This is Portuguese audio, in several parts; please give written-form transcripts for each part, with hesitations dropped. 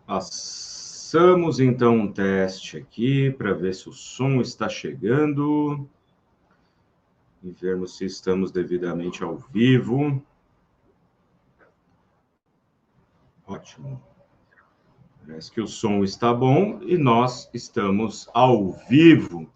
Passamos então um teste aqui para ver se o som está chegando e vermos se estamos devidamente ao vivo. Ótimo. Parece que o som está bom e nós estamos ao vivo.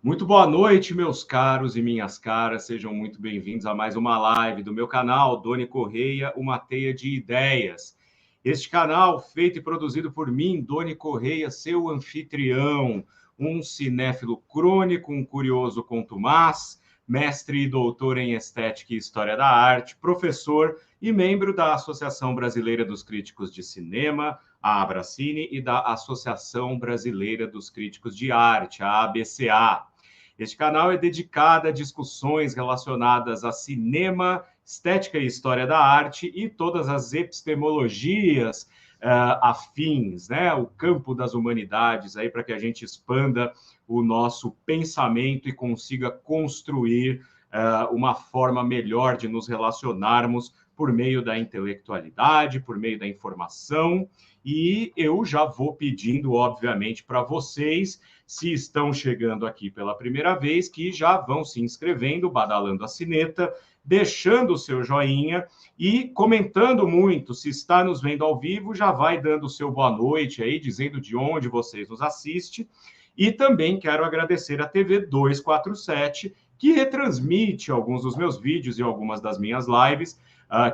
Muito boa noite, meus caros e minhas caras. Sejam muito bem-vindos a mais uma live do meu canal, Doni Correia, uma teia de ideias. Este canal, feito e produzido por mim, Doni Correia, seu anfitrião, um cinéfilo crônico, um curioso contumaz, mestre e doutor em Estética e História da Arte, professor e membro da Associação Brasileira dos Críticos de Cinema, a Abracine, e da Associação Brasileira dos Críticos de Arte, a ABCA. Este canal é dedicado a discussões relacionadas a cinema, estética e história da arte e todas as epistemologias afins, né? O campo das humanidades, aí para que a gente expanda o nosso pensamento e consiga construir uma forma melhor de nos relacionarmos por meio da intelectualidade, por meio da informação. E eu já vou pedindo, obviamente, para vocês, se estão chegando aqui pela primeira vez, que já vão se inscrevendo, badalando a sineta, deixando o seu joinha e comentando muito. Se está nos vendo ao vivo, já vai dando o seu boa noite aí, dizendo de onde vocês nos assistem. E também quero agradecer a TV 247, que retransmite alguns dos meus vídeos e algumas das minhas lives,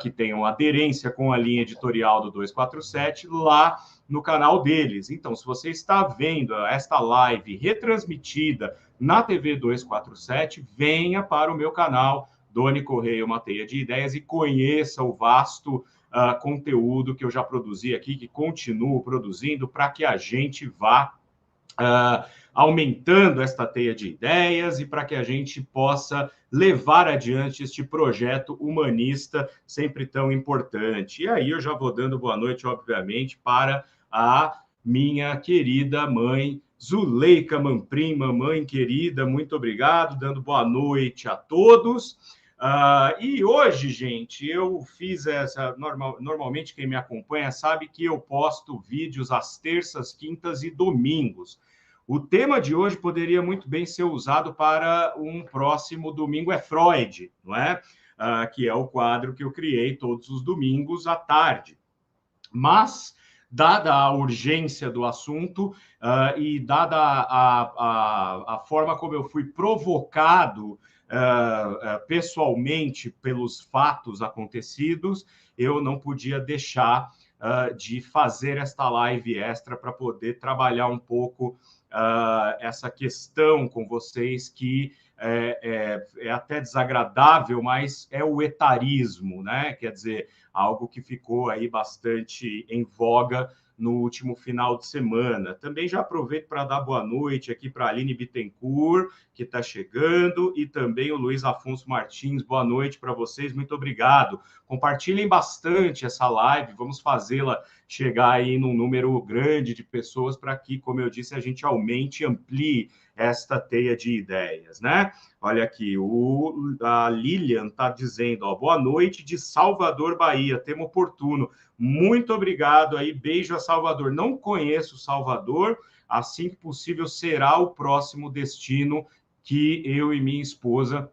que tenham aderência com a linha editorial do 247, lá no canal deles. Então, se você está vendo esta live retransmitida na TV 247, venha para o meu canal, Doni Correia, uma teia de ideias, e conheça o vasto conteúdo que eu já produzi aqui, que continuo produzindo, para que a gente vá aumentando esta teia de ideias e para que a gente possa levar adiante este projeto humanista sempre tão importante. E aí eu já vou dando boa noite, obviamente, para a minha querida mãe, Zuleika Manprim, mamãe querida, muito obrigado, dando boa noite a todos. E hoje, gente, eu fiz essa. Normalmente, quem me acompanha sabe que eu posto vídeos às terças, quintas e domingos. O tema de hoje poderia muito bem ser usado para um próximo Domingo é Freud, não é? Que é o quadro que eu criei todos os domingos à tarde. Mas, dada a urgência do assunto e dada a forma como eu fui provocado pessoalmente pelos fatos acontecidos, eu não podia deixar de fazer esta live extra para poder trabalhar um pouco essa questão com vocês que é até desagradável, mas é o etarismo, né? Quer dizer, algo que ficou aí bastante em voga no último final de semana. Também já aproveito para dar boa noite aqui para a Aline Bittencourt, que está chegando, e também o Luiz Afonso Martins. Boa noite para vocês, muito obrigado. Compartilhem bastante essa live, vamos fazê-la chegar aí num número grande de pessoas para que, como eu disse, a gente aumente e amplie esta teia de ideias, né? Olha aqui, a Lilian está dizendo, ó, boa noite de Salvador, Bahia, tema oportuno. Muito obrigado aí, beijo a Salvador. Não conheço Salvador, assim que possível será o próximo destino que eu e minha esposa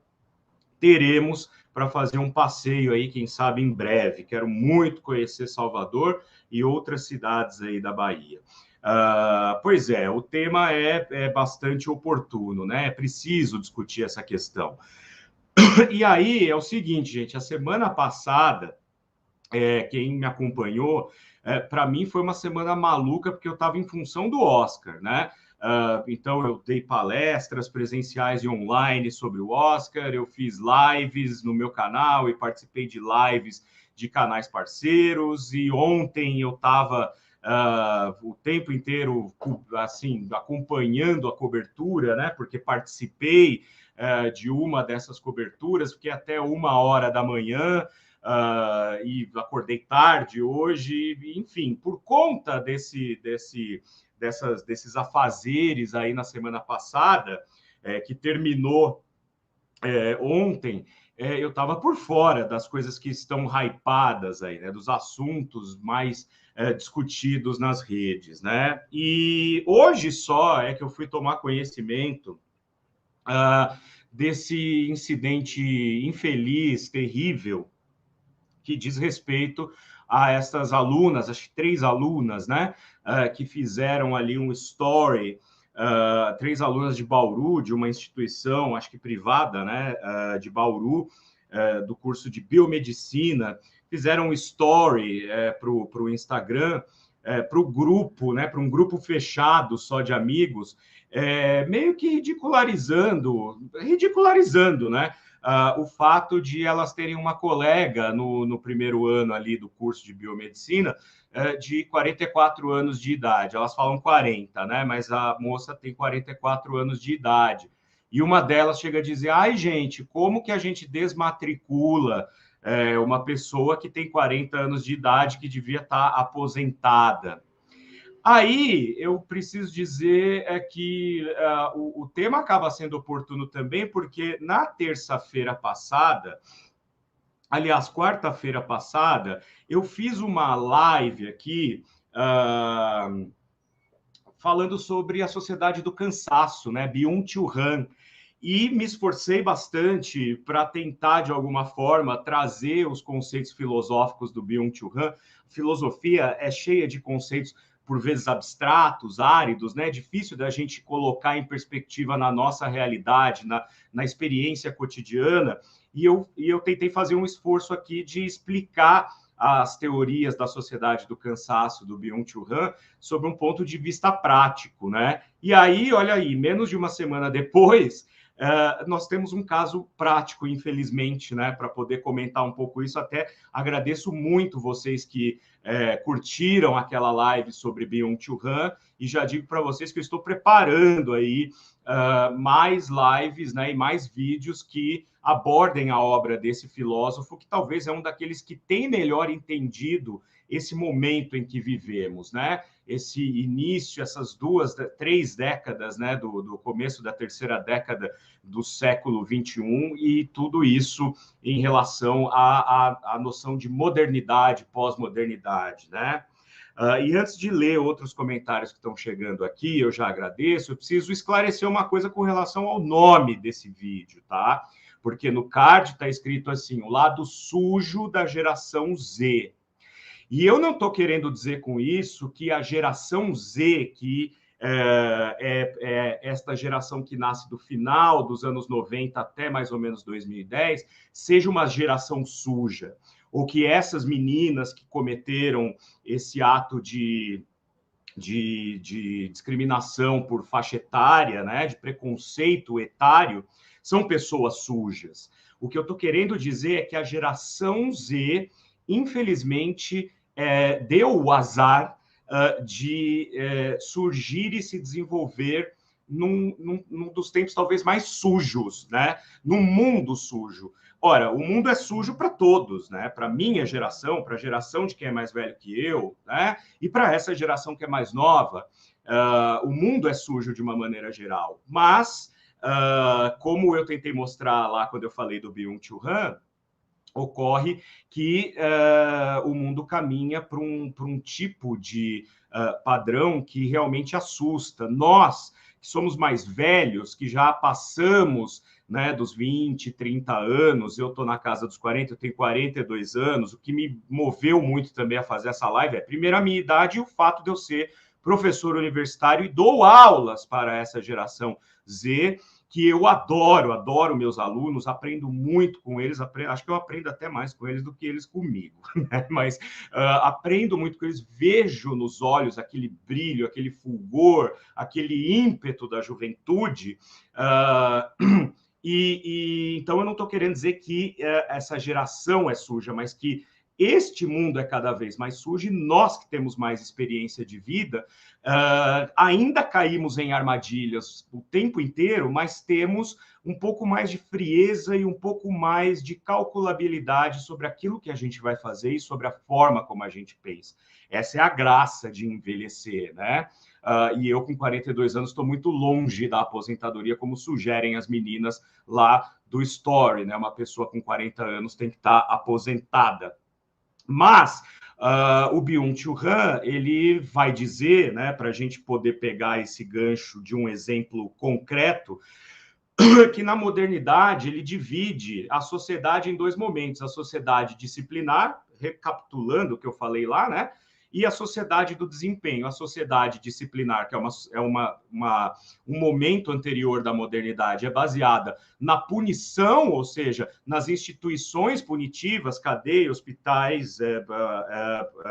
teremos para fazer um passeio aí, quem sabe em breve. Quero muito conhecer Salvador e outras cidades aí da Bahia. Pois é, o tema é bastante oportuno, né? É preciso discutir essa questão. E aí é o seguinte, gente, a semana passada, quem me acompanhou, para mim foi uma semana maluca, porque eu estava em função do Oscar, né? Então, eu dei palestras presenciais e online sobre o Oscar, eu fiz lives no meu canal e participei de lives de canais parceiros, e ontem eu estava o tempo inteiro assim acompanhando a cobertura, né? Porque participei de uma dessas coberturas, fiquei até 1 hora da manhã, e acordei tarde hoje, enfim, por conta desses afazeres aí na semana passada, que terminou ontem, eu estava por fora das coisas que estão hypadas aí, né? Dos assuntos mais discutidos nas redes, né? E hoje só é que eu fui tomar conhecimento desse incidente infeliz, terrível, que diz respeito a essas alunas, acho que 3 alunas, né, que fizeram ali um story, 3 alunas de Bauru, de uma instituição, acho que privada, né, de Bauru, do curso de biomedicina, fizeram um story para o Instagram, para o grupo, né, para um grupo fechado só de amigos, meio que ridicularizando, né, o fato de elas terem uma colega no primeiro ano ali do curso de biomedicina de 44 anos de idade. Elas falam 40, né? Mas a moça tem 44 anos de idade. E uma delas chega a dizer: ai, gente, como que a gente desmatricula uma pessoa que tem 40 anos de idade que devia estar aposentada? Aí eu preciso dizer que o tema acaba sendo oportuno também, porque na terça-feira passada, aliás, quarta-feira passada, eu fiz uma live aqui falando sobre a sociedade do cansaço, né? Byung-Chul Han. E me esforcei bastante para tentar, de alguma forma, trazer os conceitos filosóficos do Byung-Chul Han. Filosofia é cheia de conceitos, por vezes abstratos, áridos, né? Difícil da gente colocar em perspectiva na nossa realidade, na experiência cotidiana. E eu tentei fazer um esforço aqui de explicar as teorias da sociedade do cansaço do Byung-Chul Han sob um ponto de vista prático, né? E aí, olha aí, menos de uma semana depois, nós temos um caso prático, infelizmente, né, para poder comentar um pouco isso. Até agradeço muito vocês que curtiram aquela live sobre Byung-Chul Han, e já digo para vocês que eu estou preparando aí mais lives, né, e mais vídeos que abordem a obra desse filósofo, que talvez é um daqueles que tem melhor entendido esse momento em que vivemos, né? Esse início, essas 3 décadas, né, do começo da terceira década do século XXI, e tudo isso em relação à noção de modernidade, pós-modernidade, né? E antes de ler outros comentários que estão chegando aqui, eu já agradeço, eu preciso esclarecer uma coisa com relação ao nome desse vídeo, tá? Porque no card está escrito assim, o lado sujo da geração Z. E eu não estou querendo dizer com isso que a geração Z, que é esta geração que nasce do final dos anos 90 até mais ou menos 2010, seja uma geração suja, ou que essas meninas que cometeram esse ato de discriminação por faixa etária, né, de preconceito etário, são pessoas sujas. O que eu estou querendo dizer é que a geração Z, infelizmente, deu o azar de surgir e se desenvolver num dos tempos talvez mais sujos, né? Num mundo sujo. Ora, o mundo é sujo para todos, né? Para a minha geração, para a geração de quem é mais velho que eu, né? E para essa geração que é mais nova, o mundo é sujo de uma maneira geral. Mas, como eu tentei mostrar lá quando eu falei do Byung-Chul Han, ocorre que o mundo caminha para um tipo de padrão que realmente assusta. Nós, que somos mais velhos, que já passamos, né, dos 20, 30 anos, eu estou na casa dos 40, eu tenho 42 anos, o que me moveu muito também a fazer essa live é, primeiro, a minha idade e o fato de eu ser professor universitário e dou aulas para essa geração Z, que eu adoro meus alunos, aprendo muito com eles, acho que eu aprendo até mais com eles do que eles comigo, né? Mas aprendo muito com eles, vejo nos olhos aquele brilho, aquele fulgor, aquele ímpeto da juventude, então eu não estou querendo dizer que essa geração é suja, mas que este mundo é cada vez mais sujo e nós que temos mais experiência de vida, ainda caímos em armadilhas o tempo inteiro, mas temos um pouco mais de frieza e um pouco mais de calculabilidade sobre aquilo que a gente vai fazer e sobre a forma como a gente pensa. Essa é a graça de envelhecer, né? E eu, com 42 anos, estou muito longe da aposentadoria, como sugerem as meninas lá do Story, né? Uma pessoa com 40 anos tem que estar aposentada. Mas o Byung-Chul Han, ele vai dizer, né, para a gente poder pegar esse gancho de um exemplo concreto, que na modernidade ele divide a sociedade em dois momentos: a sociedade disciplinar, recapitulando o que eu falei lá, né? E a sociedade do desempenho. A sociedade disciplinar, que é um momento anterior da modernidade, é baseada na punição, ou seja, nas instituições punitivas, cadeia, hospitais,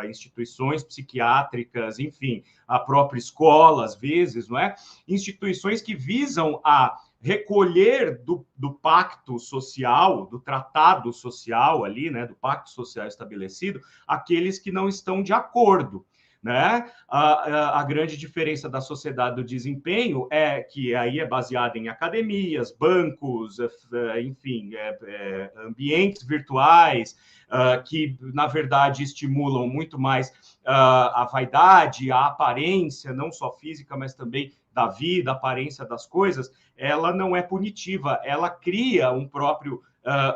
instituições psiquiátricas, enfim, a própria escola, às vezes, não é? Instituições que visam a recolher do pacto social, do tratado social ali, né, do pacto social estabelecido, aqueles que não estão de acordo, né? A grande diferença da sociedade do desempenho é que aí é baseada em academias, bancos, enfim, ambientes virtuais, que, na verdade, estimulam muito mais a vaidade, a aparência, não só física, mas também da vida, a aparência das coisas. Ela não é punitiva, ela cria um próprio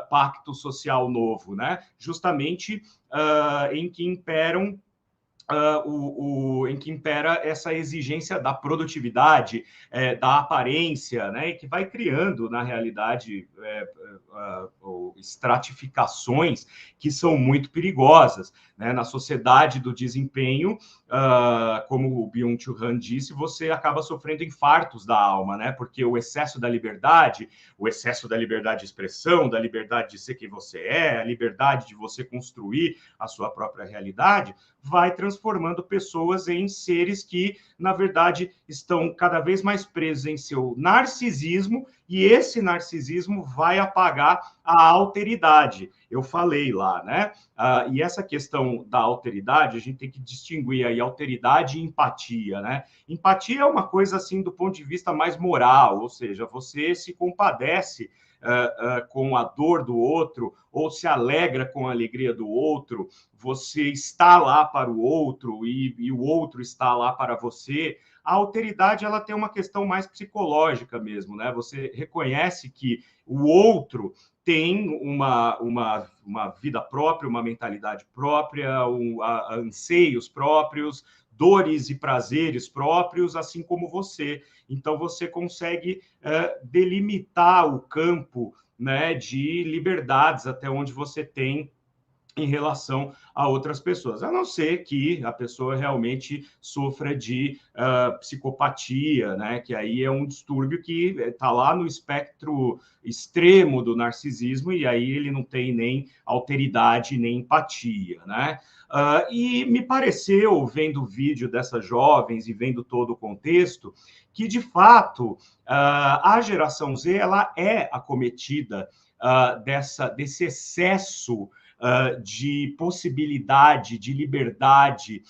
pacto social novo, né? Justamente em que imperam em que impera essa exigência da produtividade, da aparência, né, e que vai criando, na realidade, estratificações que são muito perigosas, né? Na sociedade do desempenho, como o Byung-Chul Han disse, você acaba sofrendo infartos da alma, né? Porque o excesso da liberdade de expressão, da liberdade de ser quem você é, a liberdade de você construir a sua própria realidade, vai transformando pessoas em seres que, na verdade, estão cada vez mais presos em seu narcisismo, e esse narcisismo vai apagar a alteridade. Eu falei lá, né? E essa questão da alteridade, a gente tem que distinguir aí alteridade e empatia, né? Empatia é uma coisa, assim, do ponto de vista mais moral, ou seja, você se compadece com a dor do outro, ou se alegra com a alegria do outro, você está lá para o outro e o outro está lá para você. A alteridade, ela tem uma questão mais psicológica mesmo, né? Você reconhece que o outro tem uma vida própria, uma mentalidade própria, anseios próprios, dores e prazeres próprios, assim como você. Então, você consegue delimitar o campo, né, de liberdades até onde você tem em relação a outras pessoas, a não ser que a pessoa realmente sofra de psicopatia, né? Que aí é um distúrbio que está lá no espectro extremo do narcisismo, e aí ele não tem nem alteridade, nem empatia, né? E me pareceu, vendo o vídeo dessas jovens e vendo todo o contexto, que, de fato, a geração Z ela é acometida desse excesso de possibilidade, de liberdade,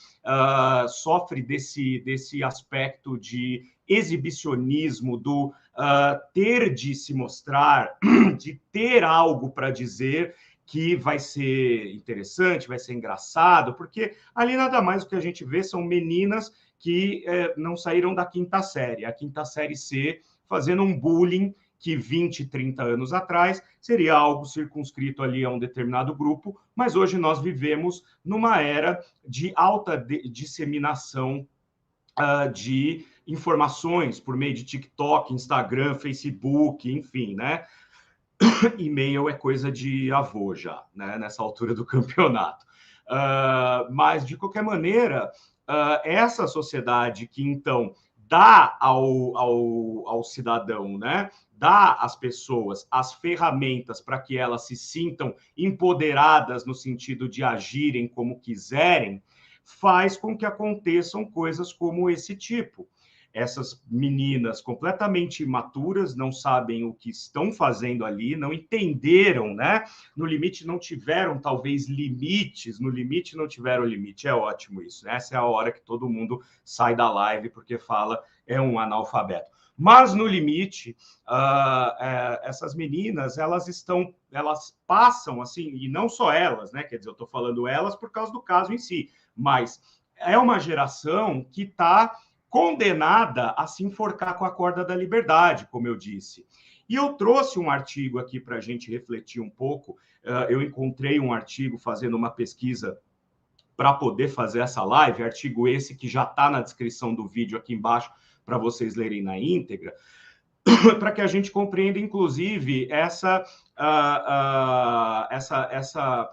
sofre desse aspecto de exibicionismo, do ter de se mostrar, de ter algo para dizer que vai ser interessante, vai ser engraçado, porque ali nada mais o que a gente vê são meninas que não saíram da quinta série, a quinta série C, fazendo um bullying que 20, 30 anos atrás seria algo circunscrito ali a um determinado grupo, mas hoje nós vivemos numa era de alta disseminação de informações por meio de TikTok, Instagram, Facebook, enfim, né? E-mail é coisa de avô já, né? Nessa altura do campeonato. Mas, de qualquer maneira, essa sociedade que, então, dá ao cidadão, né? Dá às pessoas as ferramentas para que elas se sintam empoderadas no sentido de agirem como quiserem, faz com que aconteçam coisas como esse tipo. essas meninas completamente imaturas, não sabem o que estão fazendo ali, não entenderam, né? No limite não tiveram, talvez, limites, no limite não tiveram limite. É ótimo isso, né? Essa é a hora que todo mundo sai da live porque fala é um analfabeto. Mas, no limite, essas meninas, elas passam, assim, e não só elas, né? Quer dizer, eu estou falando elas por causa do caso em si, mas é uma geração que está condenada a se enforcar com a corda da liberdade, como eu disse. E eu trouxe um artigo aqui para a gente refletir um pouco. Eu encontrei um artigo fazendo uma pesquisa para poder fazer essa live, artigo esse que já está na descrição do vídeo aqui embaixo para vocês lerem na íntegra, para que a gente compreenda, inclusive, para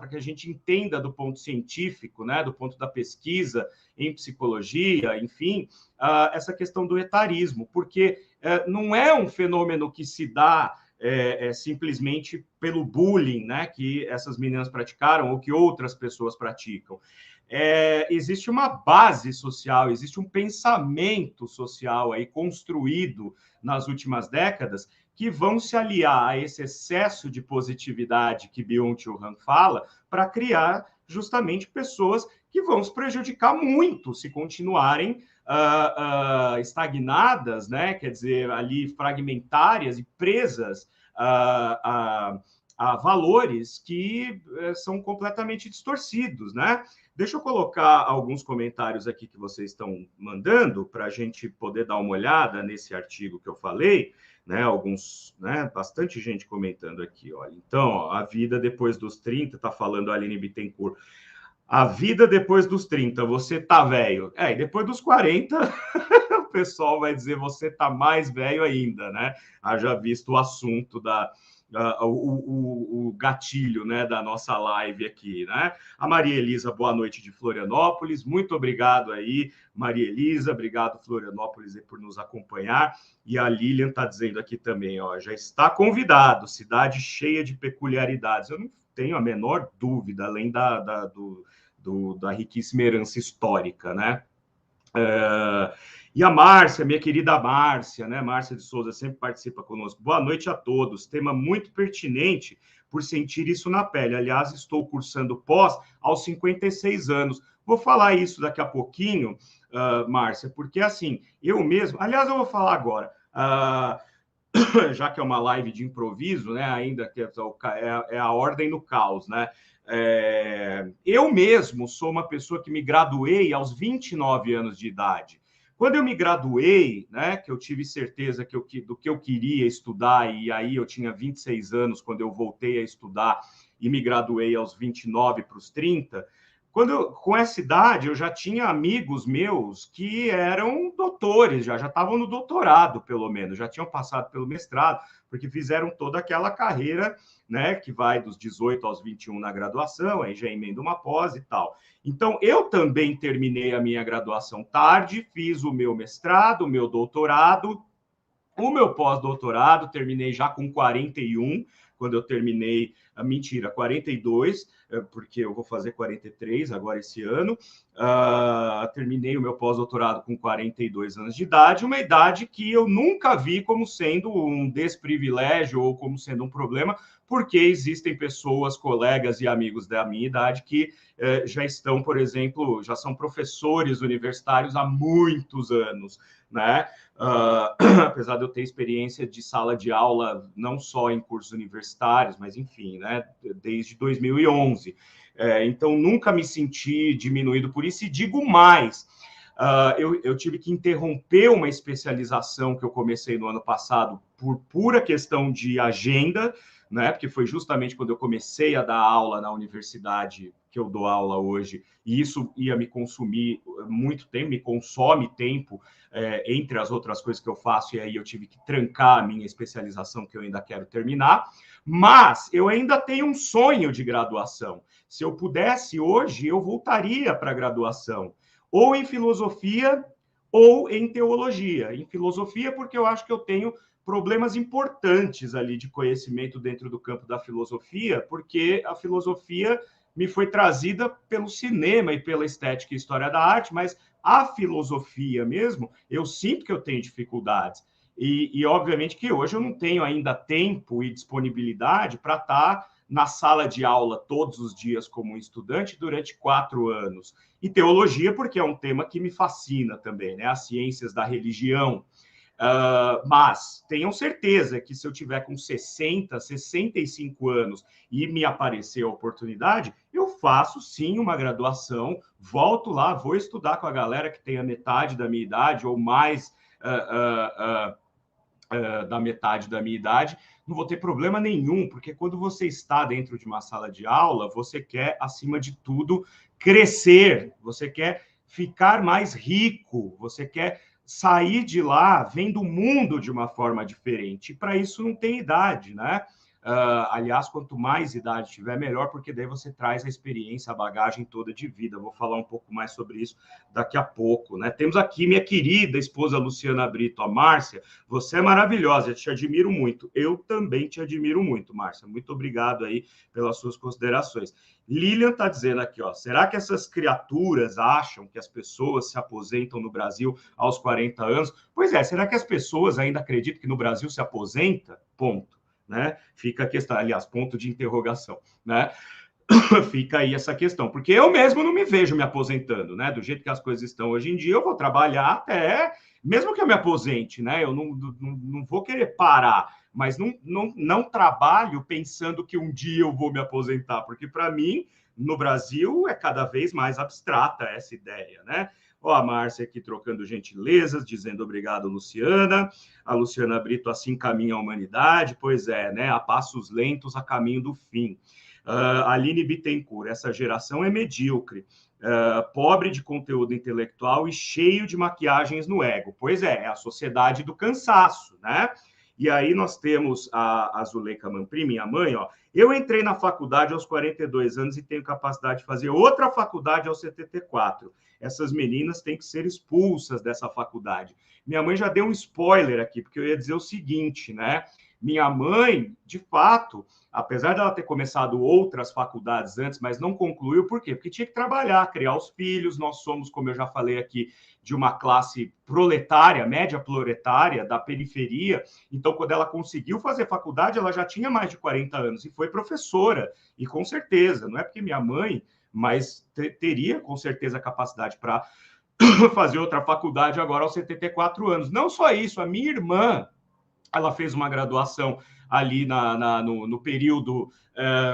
que a gente entenda do ponto científico, né, do ponto da pesquisa em psicologia, enfim, essa questão do etarismo, porque não é um fenômeno que se dá simplesmente pelo bullying, né, que essas meninas praticaram ou que outras pessoas praticam. Existe uma base social, existe um pensamento social aí construído nas últimas décadas que vão se aliar a esse excesso de positividade que Byung-Chul Han fala para criar justamente pessoas que vão se prejudicar muito se continuarem estagnadas, né? Quer dizer, ali fragmentárias e presas a valores que são completamente distorcidos, né? Deixa eu colocar alguns comentários aqui que vocês estão mandando para a gente poder dar uma olhada nesse artigo que eu falei, né? Bastante gente comentando aqui, olha. Então, ó, a vida depois dos 30, está falando a Aline Bittencourt. A vida depois dos 30, você tá velho. E depois dos 40, o pessoal vai dizer você tá mais velho ainda, né? Haja visto o assunto o gatilho, né, da nossa live aqui, né? A Maria Elisa, boa noite de Florianópolis, muito obrigado aí, Maria Elisa, obrigado Florianópolis por nos acompanhar, e a Lilian está dizendo aqui também, ó, já está convidado, cidade cheia de peculiaridades, eu não tenho a menor dúvida, além da riquíssima herança histórica, né? E a Márcia, minha querida Márcia, né? Márcia de Souza sempre participa conosco. Boa noite a todos. Tema muito pertinente por sentir isso na pele. Aliás, estou cursando pós aos 56 anos. Vou falar isso daqui a pouquinho, Márcia, porque assim, eu mesmo. Aliás, eu vou falar agora. Já que é uma live de improviso, né? Ainda que é a ordem no caos, né? Eu mesmo sou uma pessoa que me graduei aos 29 anos de idade. Quando eu me graduei, né, que eu tive certeza do que eu queria estudar, e aí eu tinha 26 anos quando eu voltei a estudar e me graduei aos 29 para os 30, com essa idade eu já tinha amigos meus que eram doutores, já estavam no doutorado, pelo menos, já tinham passado pelo mestrado, porque fizeram toda aquela carreira, né, que vai dos 18 aos 21 na graduação, aí já emenda uma pós e tal. Então, eu também terminei a minha graduação tarde, fiz o meu mestrado, o meu doutorado, o meu pós-doutorado, terminei já com 41, quando eu terminei, mentira, 42, porque eu vou fazer 43 agora esse ano. Terminei o meu pós-doutorado com 42 anos de idade, uma idade que eu nunca vi como sendo um desprivilégio ou como sendo um problema, porque existem pessoas, colegas e amigos da minha idade que já estão, por exemplo, já são professores universitários há muitos anos, né? Apesar de eu ter experiência de sala de aula, não só em cursos universitários, mas enfim, né, desde 2011. Então, nunca me senti diminuído por isso, e digo mais, eu tive que interromper uma especialização que eu comecei no ano passado por pura questão de agenda, né, porque foi justamente quando eu comecei a dar aula na universidade que eu dou aula hoje, e isso ia me consumir muito tempo, me consome tempo, entre as outras coisas que eu faço, e aí eu tive que trancar a minha especialização, que eu ainda quero terminar, mas eu ainda tenho um sonho de graduação. Se eu pudesse hoje, eu voltaria para a graduação, ou em filosofia, ou em teologia. Em filosofia, porque eu acho que eu tenho problemas importantes ali de conhecimento dentro do campo da filosofia, porque a filosofia me foi trazida pelo cinema e pela estética e história da arte, mas a filosofia mesmo, eu sinto que eu tenho dificuldades. Obviamente que hoje eu não tenho ainda tempo e disponibilidade para estar na sala de aula todos os dias como um estudante durante 4 anos. E teologia, porque é um tema que me fascina também, né? As ciências da religião. Mas tenham certeza que se eu tiver com 60, 65 anos e me aparecer a oportunidade, eu faço sim uma graduação, volto lá, vou estudar com a galera que tem a metade da minha idade ou mais da metade da minha idade, não vou ter problema nenhum, porque quando você está dentro de uma sala de aula, você quer, acima de tudo, crescer, você quer ficar mais rico, você quer sair de lá vendo o mundo de uma forma diferente. E para isso não tem idade, né? Aliás, quanto mais idade tiver, melhor, porque daí você traz a experiência, a bagagem toda de vida. Vou falar um pouco mais sobre isso daqui a pouco, né? Temos aqui minha querida esposa Luciana Brito, a Márcia. Você é maravilhosa, eu te admiro muito. Eu também te admiro muito, Márcia. Muito obrigado aí pelas suas considerações. Lilian está dizendo aqui, ó, será que essas criaturas acham que as pessoas se aposentam no Brasil aos 40 anos? Pois é, será que as pessoas ainda acreditam que no Brasil se aposenta? Ponto. Né? Fica a questão, aliás, ponto de interrogação, né? Fica aí essa questão, porque eu mesmo não me vejo me aposentando, né? Do jeito que as coisas estão hoje em dia, eu vou trabalhar até, mesmo que eu me aposente, né? Eu não vou querer parar, mas não trabalho pensando que um dia eu vou me aposentar, porque para mim, no Brasil, é cada vez mais abstrata essa ideia, né? Ó, a Márcia aqui trocando gentilezas, dizendo obrigado, Luciana. A Luciana Brito, assim caminha a humanidade. Pois é, né? A passos lentos, a caminho do fim. Aline Bittencourt, essa geração é medíocre, pobre de conteúdo intelectual e cheio de maquiagens no ego. Pois é a sociedade do cansaço, né? E aí nós temos a Zuleika Manprim, minha mãe, ó. Eu entrei na faculdade aos 42 anos e tenho capacidade de fazer outra faculdade aos 74. Essas meninas têm que ser expulsas dessa faculdade. Minha mãe já deu um spoiler aqui, porque eu ia dizer o seguinte, né? Minha mãe, de fato, apesar dela ter começado outras faculdades antes, mas não concluiu, por quê? Porque tinha que trabalhar, criar os filhos. Nós somos, como eu já falei aqui, de uma classe proletária, média proletária, da periferia. Então, quando ela conseguiu fazer faculdade, ela já tinha mais de 40 anos e foi professora. E com certeza, não é porque minha mãe, mas teria com certeza capacidade para fazer outra faculdade agora aos 74 anos. Não só isso, a minha irmã, ela fez uma graduação ali no período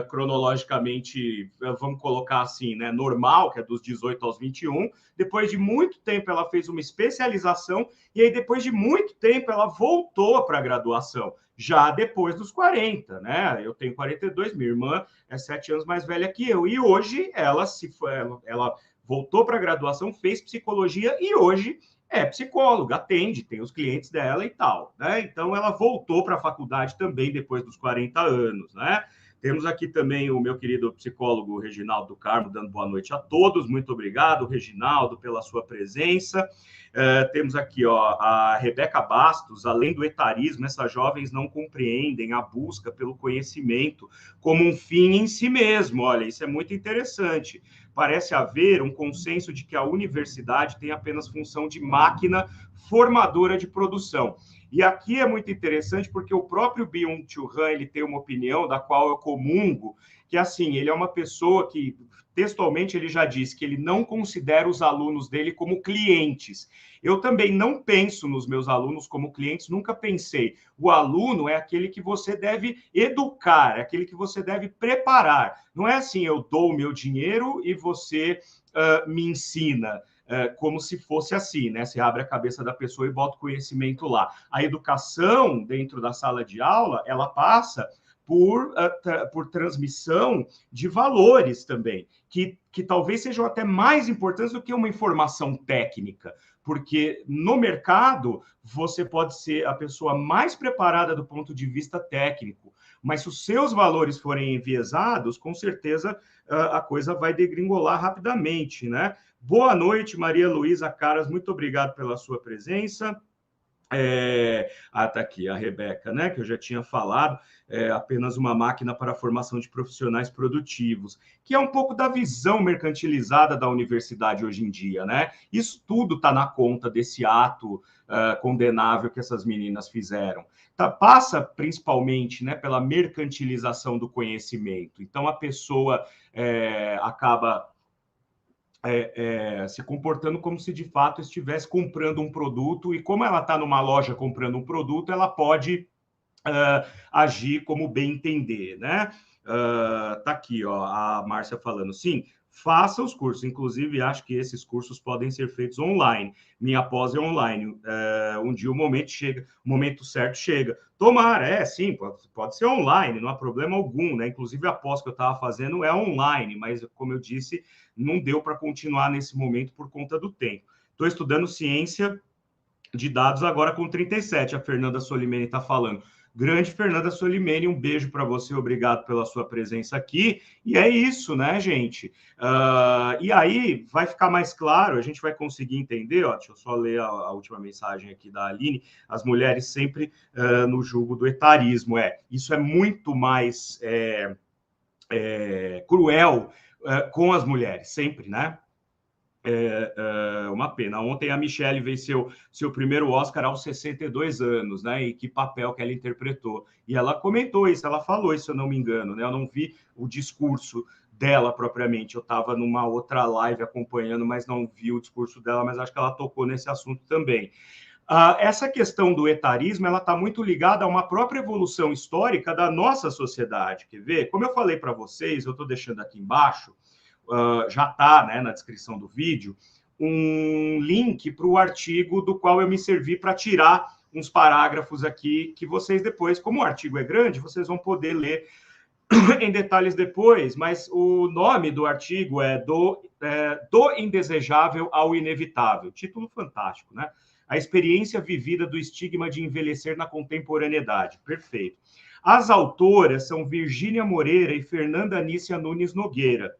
cronologicamente, vamos colocar assim, né, normal, que é dos 18 aos 21. Depois de muito tempo, ela fez uma especialização e aí, depois de muito tempo, ela voltou para a graduação, já depois dos 40, né? Eu tenho 42, minha irmã é 7 anos mais velha que eu. E hoje ela voltou para a graduação, fez psicologia e hoje é psicóloga, atende, tem os clientes dela e tal, né? Então, ela voltou para a faculdade também depois dos 40 anos, né? Temos aqui também o meu querido psicólogo Reginaldo do Carmo, dando boa noite a todos. Muito obrigado, Reginaldo, pela sua presença. Temos aqui, ó, a Rebeca Bastos. Além do etarismo, essas jovens não compreendem a busca pelo conhecimento como um fim em si mesmo. Olha, isso é muito interessante. Parece haver um consenso de que a universidade tem apenas função de máquina formadora de produção. E aqui é muito interessante porque o próprio Byung-Chul Han, ele tem uma opinião da qual eu comungo, que assim, ele é uma pessoa que, textualmente, ele já disse que ele não considera os alunos dele como clientes. Eu também não penso nos meus alunos como clientes, nunca pensei. O aluno é aquele que você deve educar, é aquele que você deve preparar. Não é assim, eu dou o meu dinheiro e você me ensina. Como se fosse assim, né? Você abre a cabeça da pessoa e bota o conhecimento lá. A educação dentro da sala de aula, ela passa por transmissão de valores também, que talvez sejam até mais importantes do que uma informação técnica, porque no mercado você pode ser a pessoa mais preparada do ponto de vista técnico, mas se os seus valores forem enviesados, com certeza a coisa vai degringolar rapidamente, né? Boa noite, Maria Luísa Caras, muito obrigado pela sua presença. Tá aqui a Rebeca, né? Que eu já tinha falado, apenas uma máquina para a formação de profissionais produtivos, que é um pouco da visão mercantilizada da universidade hoje em dia, né? Isso tudo está na conta desse ato condenável que essas meninas fizeram. Passa principalmente, né, pela mercantilização do conhecimento. Então a pessoa acaba se comportando como se de fato estivesse comprando um produto, e como ela está numa loja comprando um produto, ela pode agir como bem entender, né? Tá aqui, ó, a Márcia falando, sim, faça os cursos, inclusive acho que esses cursos podem ser feitos online. Minha pós é online. Um dia o momento chega, o momento certo chega. Tomara, sim, pode ser online, não há problema algum, né? Inclusive a pós que eu estava fazendo é online, mas como eu disse, não deu para continuar nesse momento por conta do tempo. Estou estudando ciência de dados agora com 37, a Fernanda Solimene está falando. Grande Fernanda Solimene, um beijo para você, obrigado pela sua presença aqui. E é isso, né, gente? E aí vai ficar mais claro, a gente vai conseguir entender, ó, deixa eu só ler a última mensagem aqui da Aline, as mulheres sempre no jugo do etarismo. Isso é muito mais cruel com as mulheres, sempre, né? Uma pena. Ontem a Michelle venceu seu primeiro Oscar aos 62 anos, né? E que papel que ela interpretou. E ela comentou isso, ela falou isso, se eu não me engano, né? Eu não vi o discurso dela propriamente. Eu estava numa outra live acompanhando, mas não vi o discurso dela, mas acho que ela tocou nesse assunto também. Essa questão do etarismo, ela está muito ligada a uma própria evolução histórica da nossa sociedade. Quer ver? Como eu falei para vocês, eu estou deixando aqui embaixo, já está, né, na descrição do vídeo, um link para o artigo do qual eu me servi para tirar uns parágrafos aqui, que vocês depois, como o artigo é grande, vocês vão poder ler em detalhes depois, mas o nome do artigo é Do Indesejável ao Inevitável. Título fantástico, né? A experiência vivida do estigma de envelhecer na contemporaneidade. Perfeito. As autoras são Virgínia Moreira e Fernanda Anícia Nunes Nogueira.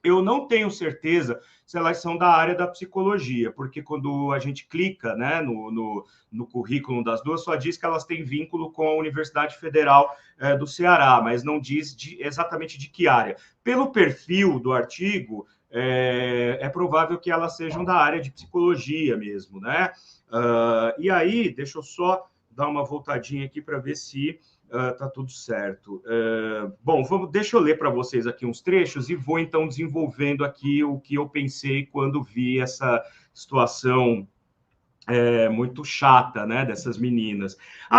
Eu não tenho certeza se elas são da área da psicologia, porque quando a gente clica, né, no currículo das duas, só diz que elas têm vínculo com a Universidade Federal do Ceará, mas não diz exatamente de que área. Pelo perfil do artigo, é provável que elas sejam da área de psicologia mesmo, né? E aí, deixa eu só dar uma voltadinha aqui para ver se tá tudo certo. Bom, deixa eu ler para vocês aqui uns trechos e vou então desenvolvendo aqui o que eu pensei quando vi essa situação muito chata, né, dessas meninas.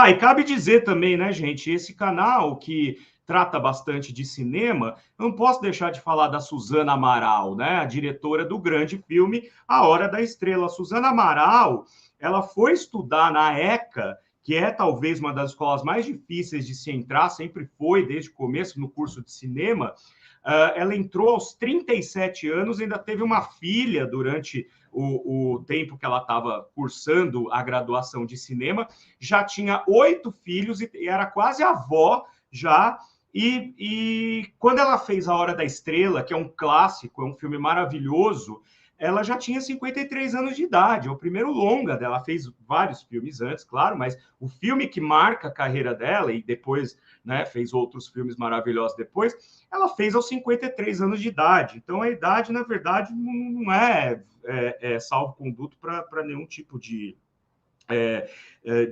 E cabe dizer também, né, gente, esse canal que trata bastante de cinema, eu não posso deixar de falar da Suzana Amaral, né, a diretora do grande filme A Hora da Estrela. A Suzana Amaral, ela foi estudar na ECA, que é talvez uma das escolas mais difíceis de se entrar, sempre foi, desde o começo, no curso de cinema. Ela entrou aos 37 anos, ainda teve uma filha durante o tempo que ela estava cursando a graduação de cinema, já tinha 8 filhos e era quase avó já. E quando ela fez A Hora da Estrela, que é um clássico, é um filme maravilhoso, ela já tinha 53 anos de idade, é o primeiro longa dela. Ela fez vários filmes antes, claro, mas o filme que marca a carreira dela, e depois, né, fez outros filmes maravilhosos depois, ela fez aos 53 anos de idade. Então, a idade, na verdade, não é salvo-conduto para nenhum tipo de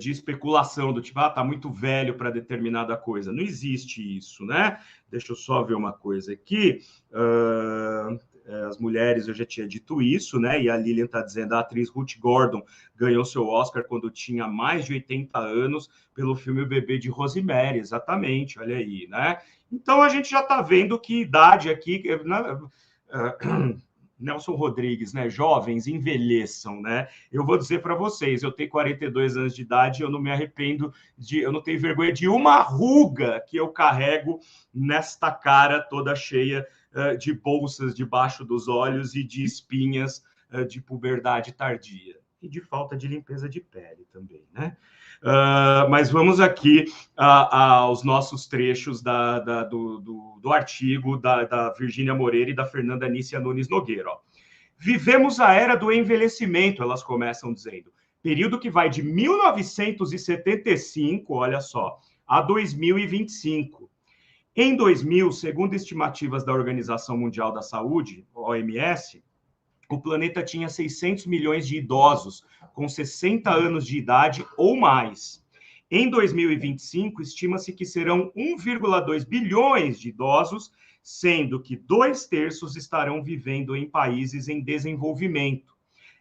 especulação, do tipo, tá muito velho para determinada coisa. Não existe isso, né? Deixa eu só ver uma coisa aqui. As mulheres, eu já tinha dito isso, né? E a Lilian está dizendo, a atriz Ruth Gordon ganhou seu Oscar quando tinha mais de 80 anos pelo filme O Bebê de Rosemary, exatamente, olha aí, né? Então a gente já está vendo que idade aqui, Nelson Rodrigues, né? Jovens envelheçam, né? Eu vou dizer para vocês, eu tenho 42 anos de idade, eu não me arrependo eu não tenho vergonha de uma ruga que eu carrego nesta cara toda cheia de bolsas debaixo dos olhos e de espinhas de puberdade tardia. E de falta de limpeza de pele também, né? Mas vamos aqui aos nossos trechos do artigo da Virgínia Moreira e da Fernanda Anícia Nunes Nogueira. Ó. Vivemos a era do envelhecimento, elas começam dizendo. período que vai de 1975, olha só, a 2025. Em 2000, segundo estimativas da Organização Mundial da Saúde, OMS, o planeta tinha 600 milhões de idosos com 60 anos de idade ou mais. Em 2025, estima-se que serão 1,2 bilhões de idosos, sendo que 2/3 estarão vivendo em países em desenvolvimento.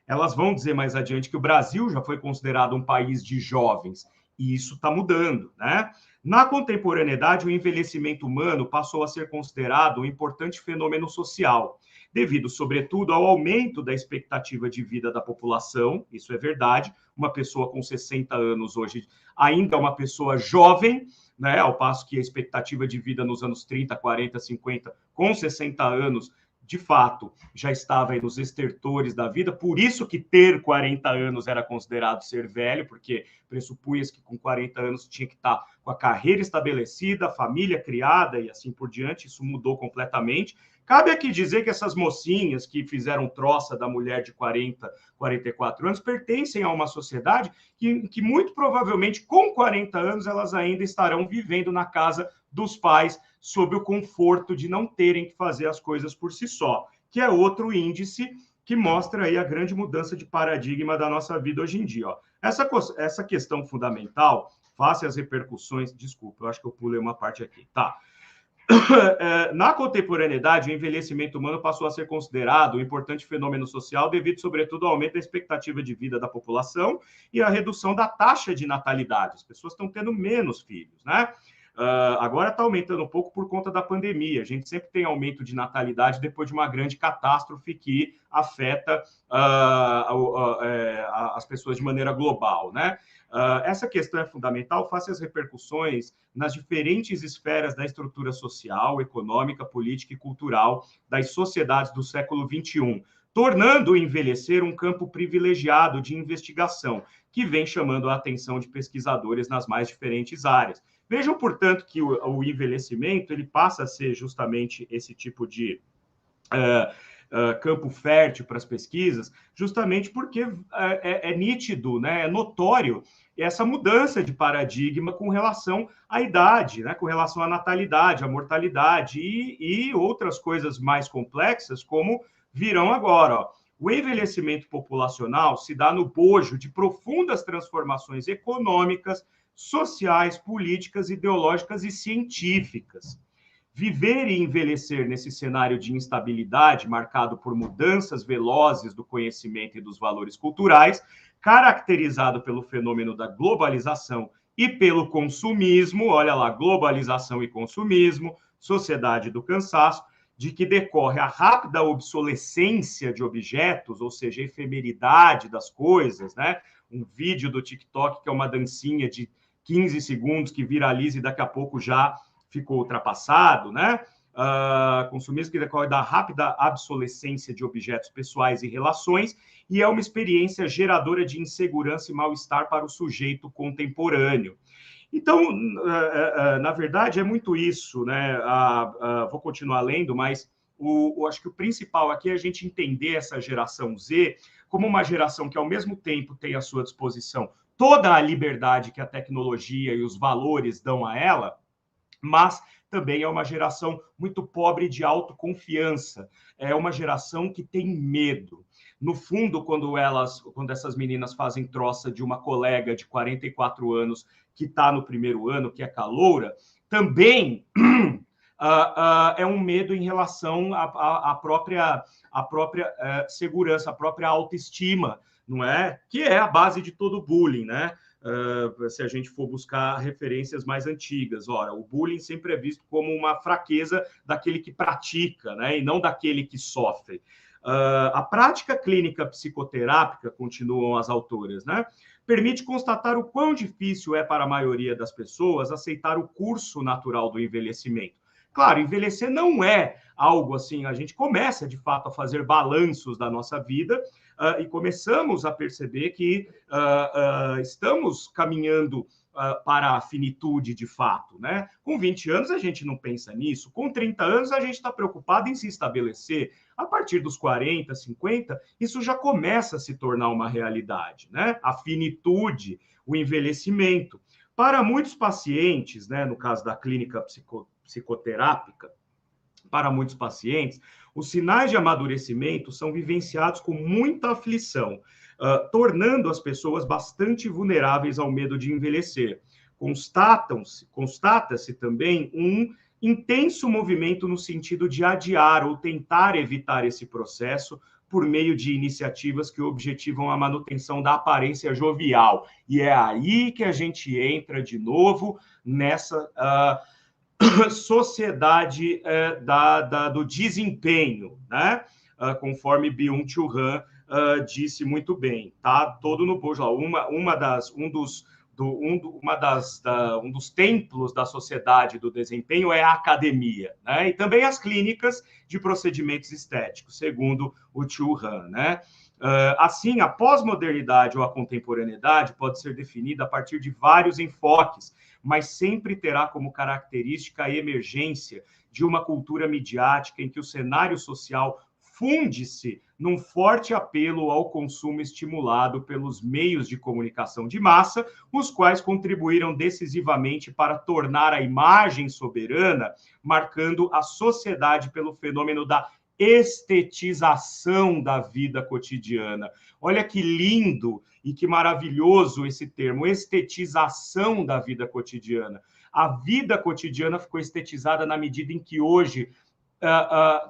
Elas vão dizer mais adiante que o Brasil já foi considerado um país de jovens, e isso está mudando, né? Na contemporaneidade, o envelhecimento humano passou a ser considerado um importante fenômeno social, devido, sobretudo, ao aumento da expectativa de vida da população, isso é verdade, uma pessoa com 60 anos hoje ainda é uma pessoa jovem, né? Ao passo que a expectativa de vida nos anos 30, 40, 50, com 60 anos, de fato, já estava aí nos estertores da vida, por isso que ter 40 anos era considerado ser velho, porque pressupunha-se que com 40 anos tinha que estar com a carreira estabelecida, a família criada e assim por diante, isso mudou completamente. Cabe aqui dizer que essas mocinhas que fizeram troça da mulher de 40, 44 anos pertencem a uma sociedade que muito provavelmente com 40 anos elas ainda estarão vivendo na casa dos pais, sob o conforto de não terem que fazer as coisas por si só, que é outro índice que mostra aí a grande mudança de paradigma da nossa vida hoje em dia. Ó. Essa questão fundamental, face às repercussões... Desculpa, eu acho que eu pulei uma parte aqui. Tá. Na contemporaneidade, o envelhecimento humano passou a ser considerado um importante fenômeno social devido, sobretudo, ao aumento da expectativa de vida da população e à redução da taxa de natalidade. As pessoas estão tendo menos filhos, né? Agora está aumentando um pouco por conta da pandemia. A gente sempre tem aumento de natalidade depois de uma grande catástrofe que afeta as pessoas de maneira global, né? Essa questão é fundamental face às repercussões nas diferentes esferas da estrutura social, econômica, política e cultural das sociedades do século XXI, tornando o envelhecer um campo privilegiado de investigação, que vem chamando a atenção de pesquisadores nas mais diferentes áreas. Vejam, portanto, que o envelhecimento ele passa a ser justamente esse tipo de campo fértil para as pesquisas, justamente porque é nítido, né, é notório essa mudança de paradigma com relação à idade, né, com relação à natalidade, à mortalidade e outras coisas mais complexas, como virão agora. Ó. O envelhecimento populacional se dá no bojo de profundas transformações econômicas, sociais, políticas, ideológicas e científicas. Viver e envelhecer nesse cenário de instabilidade, marcado por mudanças velozes do conhecimento e dos valores culturais, caracterizado pelo fenômeno da globalização e pelo consumismo, olha lá, globalização e consumismo, sociedade do cansaço, de que decorre a rápida obsolescência de objetos, ou seja, a efemeridade das coisas, né? Um vídeo do TikTok que é uma dancinha de 15 segundos que viraliza e daqui a pouco já ficou ultrapassado, né? Consumismo que decorre da rápida obsolescência de objetos pessoais e relações e é uma experiência geradora de insegurança e mal-estar para o sujeito contemporâneo. Então, na verdade, é muito isso, né? Vou continuar lendo, mas acho que o principal aqui é a gente entender essa geração Z como uma geração que, ao mesmo tempo, tem à sua disposição toda a liberdade que a tecnologia e os valores dão a ela, mas também é uma geração muito pobre de autoconfiança. É uma geração que tem medo. No fundo, quando essas meninas fazem troça de uma colega de 44 anos que está no primeiro ano, que é caloura, também é um medo em relação à própria segurança, à própria autoestima, não é? Que é a base de todo bullying, né? Se a gente for buscar referências mais antigas. Ora, o bullying sempre é visto como uma fraqueza daquele que pratica, né? E não daquele que sofre. A prática clínica psicoterápica, continuam as autoras, né? Permite constatar o quão difícil é para a maioria das pessoas aceitar o curso natural do envelhecimento. Claro, envelhecer não é algo assim, a gente começa de fato a fazer balanços da nossa vida e começamos a perceber que estamos caminhando para a finitude de fato, né? Com 20 anos a gente não pensa nisso, com 30 anos a gente está preocupado em se estabelecer. A partir dos 40, 50, isso já começa a se tornar uma realidade, né? A finitude, o envelhecimento. Para muitos pacientes, né, no caso da clínica psicoterápica, para muitos pacientes, os sinais de amadurecimento são vivenciados com muita aflição, tornando as pessoas bastante vulneráveis ao medo de envelhecer. Constata-se também um intenso movimento no sentido de adiar ou tentar evitar esse processo por meio de iniciativas que objetivam a manutenção da aparência jovial. E é aí que a gente entra de novo nessa sociedade do desempenho, né? Conforme Byung-Chul Han disse muito bem, tá? Todo no bojo lá. Um dos templos da sociedade do desempenho é a academia, né? E também as clínicas de procedimentos estéticos, segundo o Chul Han, né? Assim, a pós-modernidade ou a contemporaneidade pode ser definida a partir de vários enfoques, mas sempre terá como característica a emergência de uma cultura midiática em que o cenário social funde-se num forte apelo ao consumo estimulado pelos meios de comunicação de massa, os quais contribuíram decisivamente para tornar a imagem soberana, marcando a sociedade pelo fenômeno da estetização da vida cotidiana. Olha que lindo e que maravilhoso esse termo, estetização da vida cotidiana. A vida cotidiana ficou estetizada na medida em que hoje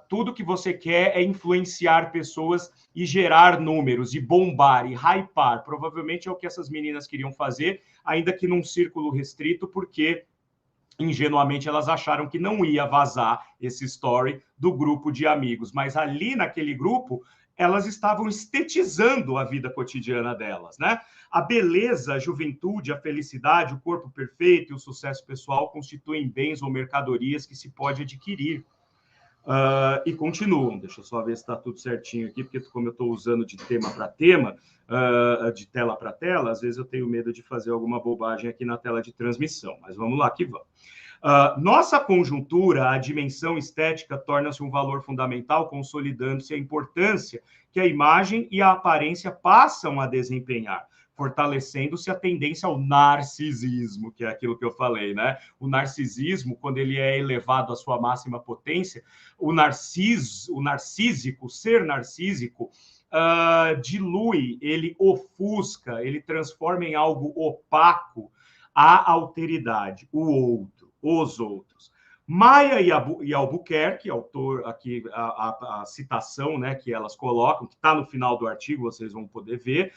tudo que você quer é influenciar pessoas e gerar números, e bombar, e hypar. Provavelmente é o que essas meninas queriam fazer, ainda que num círculo restrito, porque ingenuamente elas acharam que não ia vazar esse story do grupo de amigos, mas ali naquele grupo elas estavam estetizando a vida cotidiana delas, né? A beleza, a juventude, a felicidade, o corpo perfeito e o sucesso pessoal constituem bens ou mercadorias que se pode adquirir. E continuam. Deixa eu só ver se está tudo certinho aqui, porque como eu estou usando de tema para tema, de tela para tela, às vezes eu tenho medo de fazer alguma bobagem aqui na tela de transmissão, mas vamos lá que vamos. Nossa conjuntura, a dimensão estética torna-se um valor fundamental, consolidando-se a importância que a imagem e a aparência passam a desempenhar, fortalecendo-se a tendência ao narcisismo, que é aquilo que eu falei, né? O narcisismo, quando ele é elevado à sua máxima potência, o narcísico, ser narcísico, dilui, ele ofusca, ele transforma em algo opaco a alteridade, o outro, os outros. Maia e Albuquerque, autor aqui, a citação, né, que elas colocam, que está no final do artigo, vocês vão poder ver,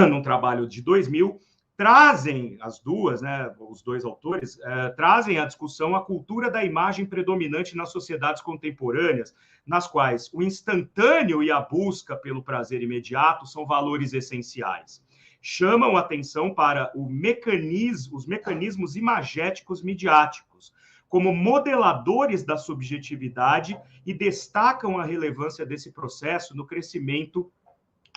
num trabalho de 2000, trazem as duas, né, os dois autores, trazem à discussão a cultura da imagem predominante nas sociedades contemporâneas, nas quais o instantâneo e a busca pelo prazer imediato são valores essenciais. Chamam atenção para os mecanismos imagéticos midiáticos, como modeladores da subjetividade, e destacam a relevância desse processo no crescimento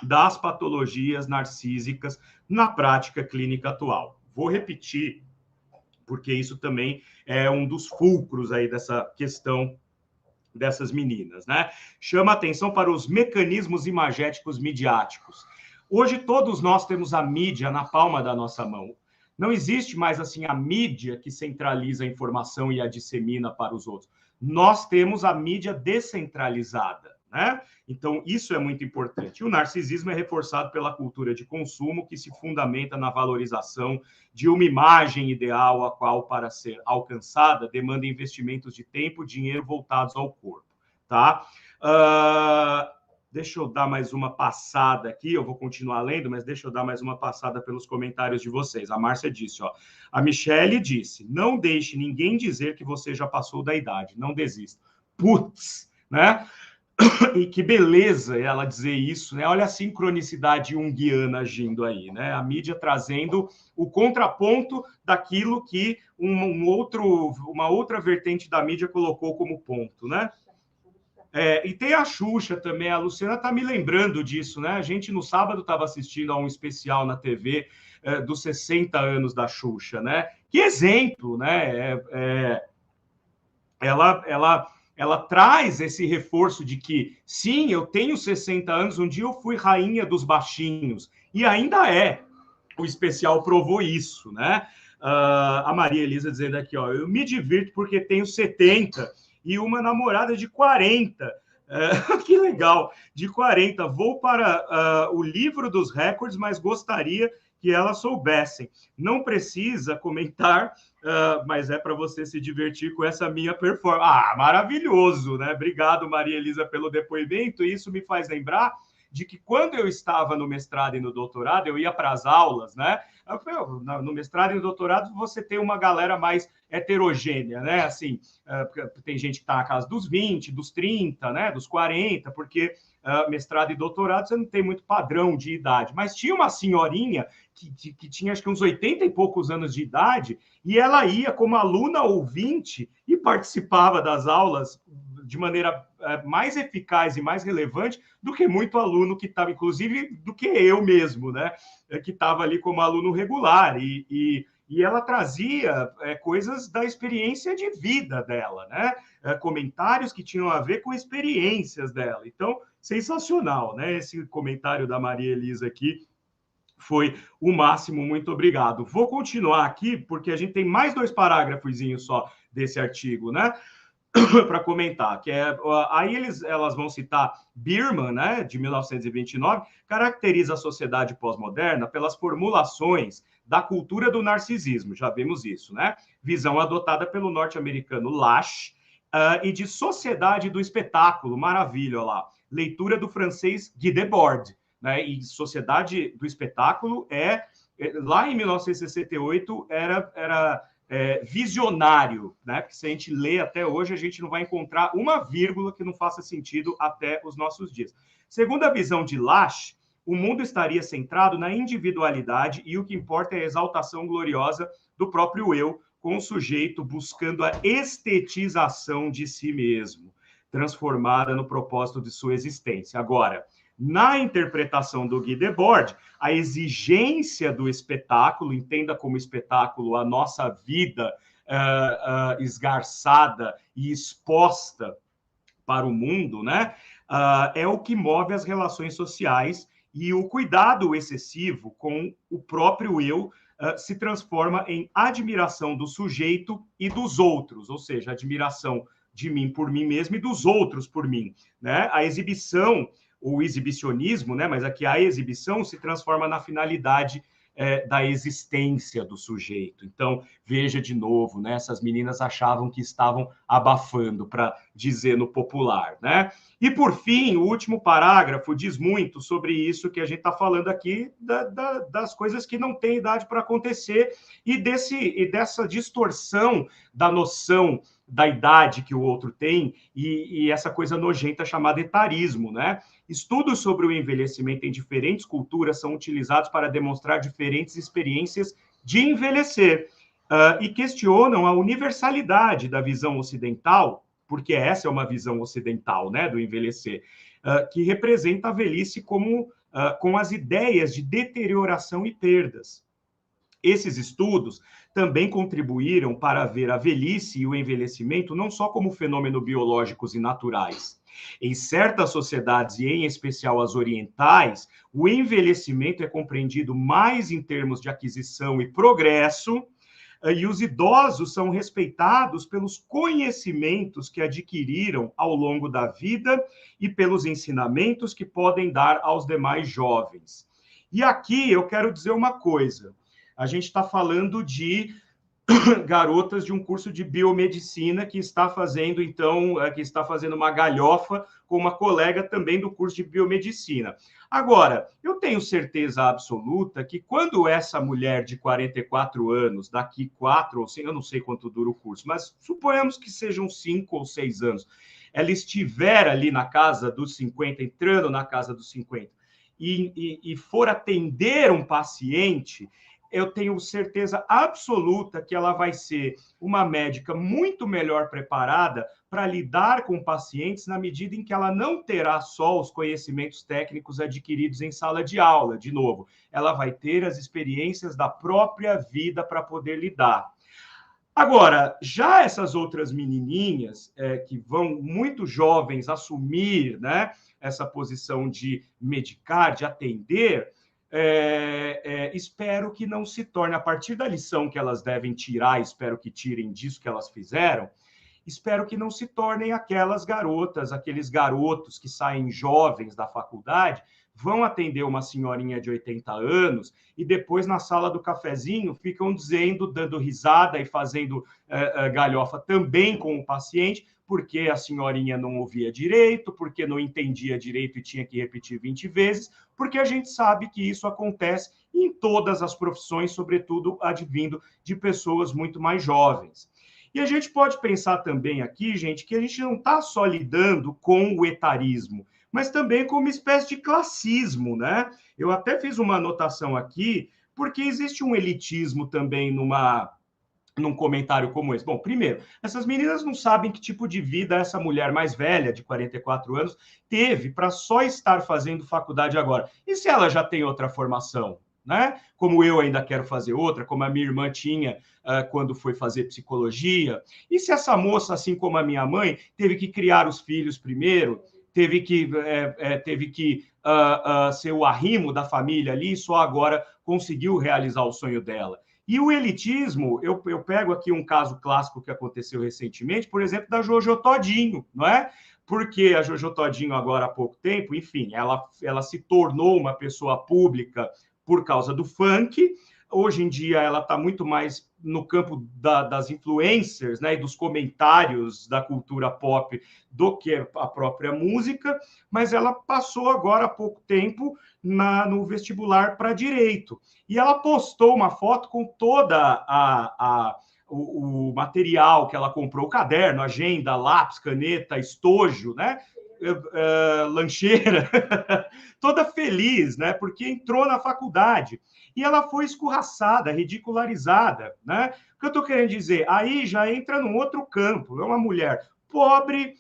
das patologias narcísicas na prática clínica atual. Vou repetir, porque isso também é um dos fulcros aí dessa questão dessas meninas, né? Chama atenção para os mecanismos imagéticos midiáticos. Hoje todos nós temos a mídia na palma da nossa mão. Não existe mais assim a mídia que centraliza a informação e a dissemina para os outros. Nós temos a mídia descentralizada, né? Então, isso é muito importante. E o narcisismo é reforçado pela cultura de consumo, que se fundamenta na valorização de uma imagem ideal, a qual, para ser alcançada, demanda investimentos de tempo e dinheiro voltados ao corpo, tá? Deixa eu dar mais uma passada aqui, eu vou continuar lendo, mas deixa eu dar mais uma passada pelos comentários de vocês. A Márcia disse, ó, a Michele disse, não deixe ninguém dizer que você já passou da idade, não desista. Putz, né? E que beleza ela dizer isso, né? Olha a sincronicidade junguiana agindo aí, né? A mídia trazendo o contraponto daquilo que uma outra vertente da mídia colocou como ponto, né? E tem a Xuxa também, a Luciana está me lembrando disso, né? A gente no sábado estava assistindo a um especial na TV dos 60 anos da Xuxa, né? Que exemplo, né? Ela traz esse reforço de que, sim, eu tenho 60 anos, um dia eu fui rainha dos baixinhos, e ainda é. O especial provou isso, né? A Maria Elisa dizendo aqui, ó, eu me divirto porque tenho 70 e uma namorada de 40. Que legal, de 40. Vou para o livro dos recordes, mas gostaria que elas soubessem. Não precisa comentar, mas é para você se divertir com essa minha performance. Maravilhoso, né? Obrigado, Maria Elisa, pelo depoimento. Isso me faz lembrar de que quando eu estava no mestrado e no doutorado, eu ia para as aulas, né? No mestrado e no doutorado, você tem uma galera mais heterogênea, né? Assim, tem gente que está na casa dos 20, dos 30, né? Dos 40, porque mestrado e doutorado você não tem muito padrão de idade. Mas tinha uma senhorinha que tinha acho que uns 80 e poucos anos de idade, e ela ia como aluna ouvinte e participava das aulas de maneira mais eficaz e mais relevante do que muito aluno que estava, inclusive do que eu mesmo, né? Que estava ali como aluno regular. E ela trazia coisas da experiência de vida dela, né? Comentários que tinham a ver com experiências dela. Então, sensacional, né? Esse comentário da Maria Elisa aqui foi o máximo, muito obrigado. Vou continuar aqui, porque a gente tem mais 2 parágrafos só desse artigo, né? Para comentar, que aí elas vão citar Bierman, né, de 1929, caracteriza a sociedade pós-moderna pelas formulações da cultura do narcisismo, já vimos isso, né? Visão adotada pelo norte-americano Lasch, e de sociedade do espetáculo, maravilha, olha lá. Leitura do francês Guy Debord, né? E sociedade do espetáculo lá em 1968 era visionário, né? Porque se a gente lê até hoje, a gente não vai encontrar uma vírgula que não faça sentido até os nossos dias. Segundo a visão de Lasch, o mundo estaria centrado na individualidade e o que importa é a exaltação gloriosa do próprio eu, com o sujeito buscando a estetização de si mesmo, transformada no propósito de sua existência. Agora, na interpretação do Guy Debord, a exigência do espetáculo, entenda como espetáculo a nossa vida esgarçada e exposta para o mundo, né? É o que move as relações sociais e o cuidado excessivo com o próprio eu se transforma em admiração do sujeito e dos outros, ou seja, admiração de mim por mim mesmo e dos outros por mim, né? A exibição, o exibicionismo, né? Mas aqui a exibição se transforma na finalidade da existência do sujeito. Então, veja de novo, né? Essas meninas achavam que estavam abafando, para dizer no popular, né? E, por fim, o último parágrafo diz muito sobre isso que a gente está falando aqui, das coisas que não têm idade para acontecer e dessa distorção da noção da idade que o outro tem e essa coisa nojenta chamada etarismo, né? Estudos sobre o envelhecimento em diferentes culturas são utilizados para demonstrar diferentes experiências de envelhecer e questionam a universalidade da visão ocidental, porque essa é uma visão ocidental, né, do envelhecer, que representa a velhice com as ideias de deterioração e perdas. Esses estudos também contribuíram para ver a velhice e o envelhecimento não só como fenômenos biológicos e naturais. Em certas sociedades, e em especial as orientais, o envelhecimento é compreendido mais em termos de aquisição e progresso, e os idosos são respeitados pelos conhecimentos que adquiriram ao longo da vida e pelos ensinamentos que podem dar aos demais jovens. E aqui eu quero dizer uma coisa. A gente está falando de garotas de um curso de biomedicina que está fazendo, então, uma galhofa com uma colega também do curso de biomedicina. Agora, eu tenho certeza absoluta que quando essa mulher de 44 anos, daqui 4 ou 5, eu não sei quanto dura o curso, mas suponhamos que sejam 5 ou 6 anos, ela estiver ali na casa dos 50, entrando na casa dos 50, e for atender um paciente, eu tenho certeza absoluta que ela vai ser uma médica muito melhor preparada para lidar com pacientes na medida em que ela não terá só os conhecimentos técnicos adquiridos em sala de aula, de novo, ela vai ter as experiências da própria vida para poder lidar. Agora, já essas outras menininhas que vão muito jovens assumir, né, essa posição de medicar, de atender, espero que não se torne, a partir da lição que elas devem tirar, espero que tirem disso que elas fizeram, espero que não se tornem aquelas garotas, aqueles garotos que saem jovens da faculdade, vão atender uma senhorinha de 80 anos e depois na sala do cafezinho ficam dizendo, dando risada e fazendo galhofa também com o paciente, porque a senhorinha não ouvia direito, porque não entendia direito e tinha que repetir 20 vezes, porque a gente sabe que isso acontece em todas as profissões, sobretudo advindo de pessoas muito mais jovens. E a gente pode pensar também aqui, gente, que a gente não está só lidando com o etarismo, mas também com uma espécie de classismo, né? Eu até fiz uma anotação aqui, porque existe um elitismo também num comentário como esse. Bom, primeiro, essas meninas não sabem que tipo de vida essa mulher mais velha, de 44 anos, teve para só estar fazendo faculdade agora. E se ela já tem outra formação? Né? Como eu ainda quero fazer outra, como a minha irmã tinha quando foi fazer psicologia. E se essa moça, assim como a minha mãe, teve que criar os filhos primeiro, teve que ser o arrimo da família ali, só agora conseguiu realizar o sonho dela. E o elitismo, eu pego aqui um caso clássico que aconteceu recentemente, por exemplo, da Jojo Todinho, não é? Porque a Jojo Todinho, agora há pouco tempo, enfim, ela se tornou uma pessoa pública por causa do funk. Hoje em dia ela está muito mais no campo das influencers, né, e dos comentários da cultura pop do que a própria música, mas ela passou agora há pouco tempo no vestibular para direito. E ela postou uma foto com toda o material que ela comprou, o caderno, agenda, lápis, caneta, estojo, né? Lancheira, toda feliz, né? Porque entrou na faculdade. E ela foi escorraçada, ridicularizada, né? O que eu estou querendo dizer? Aí já entra num outro campo. É uma mulher pobre,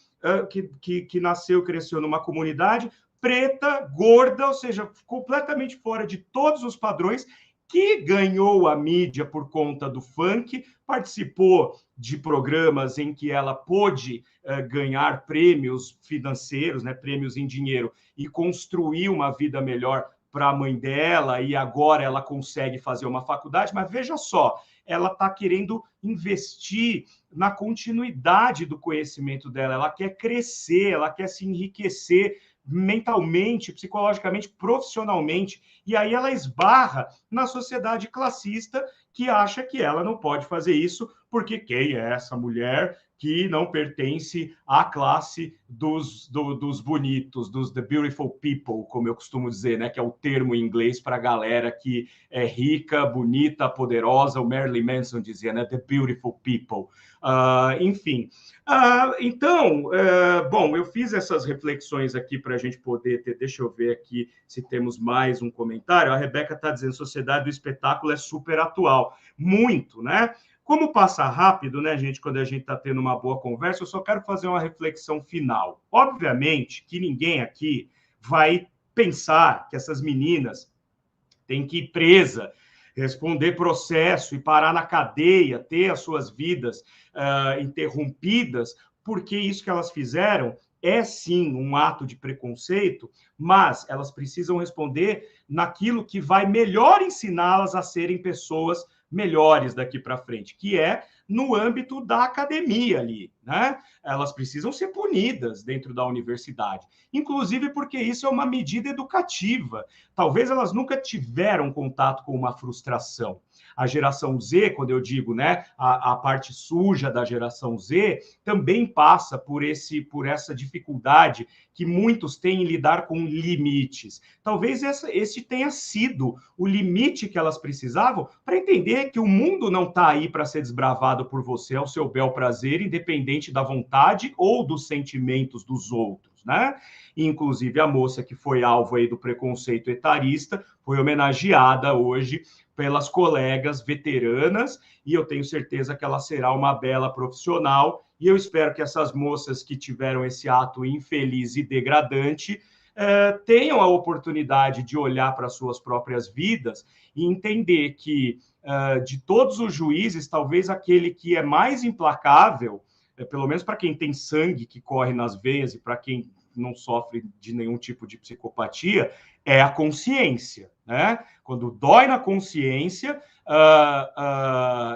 que nasceu e cresceu numa comunidade preta, gorda, ou seja, completamente fora de todos os padrões, que ganhou a mídia por conta do funk, participou de programas em que ela pôde ganhar prêmios financeiros, né, prêmios em dinheiro, e construir uma vida melhor para a mãe dela, e agora ela consegue fazer uma faculdade, mas veja só, ela está querendo investir na continuidade do conhecimento dela, ela quer crescer, ela quer se enriquecer mentalmente, psicologicamente, profissionalmente, e aí ela esbarra na sociedade classista que acha que ela não pode fazer isso, porque quem é essa mulher que não pertence à classe dos bonitos, dos the beautiful people, como eu costumo dizer, né, que é o termo em inglês para a galera que é rica, bonita, poderosa. O Marilyn Manson dizia, né, the beautiful people. Enfim. Então, bom, eu fiz essas reflexões aqui para a gente poder ter. Deixa eu ver aqui se temos mais um comentário. A Rebeca está dizendo: sociedade do espetáculo é super atual. Muito, né? Como passa rápido, né, gente, quando a gente está tendo uma boa conversa, eu só quero fazer uma reflexão final. Obviamente que ninguém aqui vai pensar que essas meninas têm que ir presa, responder processo e parar na cadeia, ter as suas vidas interrompidas, porque isso que elas fizeram é sim um ato de preconceito, mas elas precisam responder naquilo que vai melhor ensiná-las a serem pessoas melhores daqui para frente, que é no âmbito da academia ali, né? Elas precisam ser punidas dentro da universidade, inclusive porque isso é uma medida educativa. Talvez elas nunca tiveram contato com uma frustração. A geração Z, quando eu digo, né, a parte suja da geração Z, também passa por essa dificuldade que muitos têm em lidar com limites. Talvez esse tenha sido o limite que elas precisavam para entender que o mundo não está aí para ser desbravado por você ao seu bel prazer, independente da vontade ou dos sentimentos dos outros, né? Inclusive a moça que foi alvo aí do preconceito etarista foi homenageada hoje pelas colegas veteranas, e eu tenho certeza que ela será uma bela profissional, e eu espero que essas moças que tiveram esse ato infeliz e degradante tenham a oportunidade de olhar para suas próprias vidas e entender que, de todos os juízes, talvez aquele que é mais implacável, pelo menos para quem tem sangue que corre nas veias e para quem não sofre de nenhum tipo de psicopatia, é a consciência, né? Quando dói na consciência,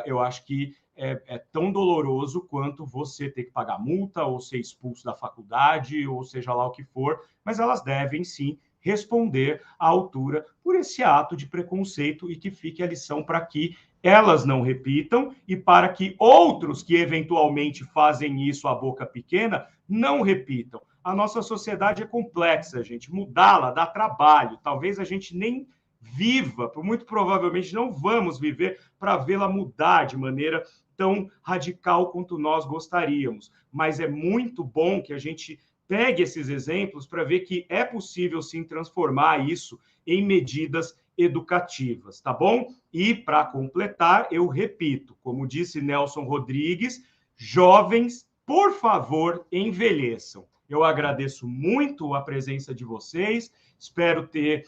eu acho que é tão doloroso quanto você ter que pagar multa ou ser expulso da faculdade, ou seja lá o que for, mas elas devem sim responder à altura por esse ato de preconceito e que fique a lição para que elas não repitam e para que outros que eventualmente fazem isso à boca pequena não repitam. A nossa sociedade é complexa, gente. Mudá-la dá trabalho. Talvez a gente nem viva, muito provavelmente não vamos viver para vê-la mudar de maneira tão radical quanto nós gostaríamos. Mas é muito bom que a gente pegue esses exemplos para ver que é possível sim transformar isso em medidas educativas, tá bom? E para completar, eu repito, como disse Nelson Rodrigues, jovens, por favor, envelheçam. Eu agradeço muito a presença de vocês, espero ter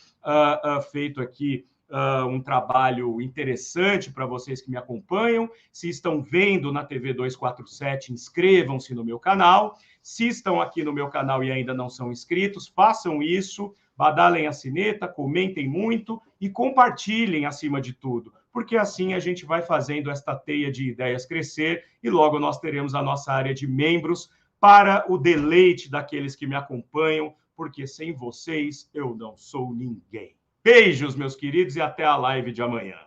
feito aqui um trabalho interessante para vocês que me acompanham. Se estão vendo na TV 247, inscrevam-se no meu canal. Se estão aqui no meu canal e ainda não são inscritos, façam isso, badalem a sineta, comentem muito e compartilhem acima de tudo, porque assim a gente vai fazendo esta teia de ideias crescer e logo nós teremos a nossa área de membros para o deleite daqueles que me acompanham, porque sem vocês eu não sou ninguém. Beijos, meus queridos, e até a live de amanhã.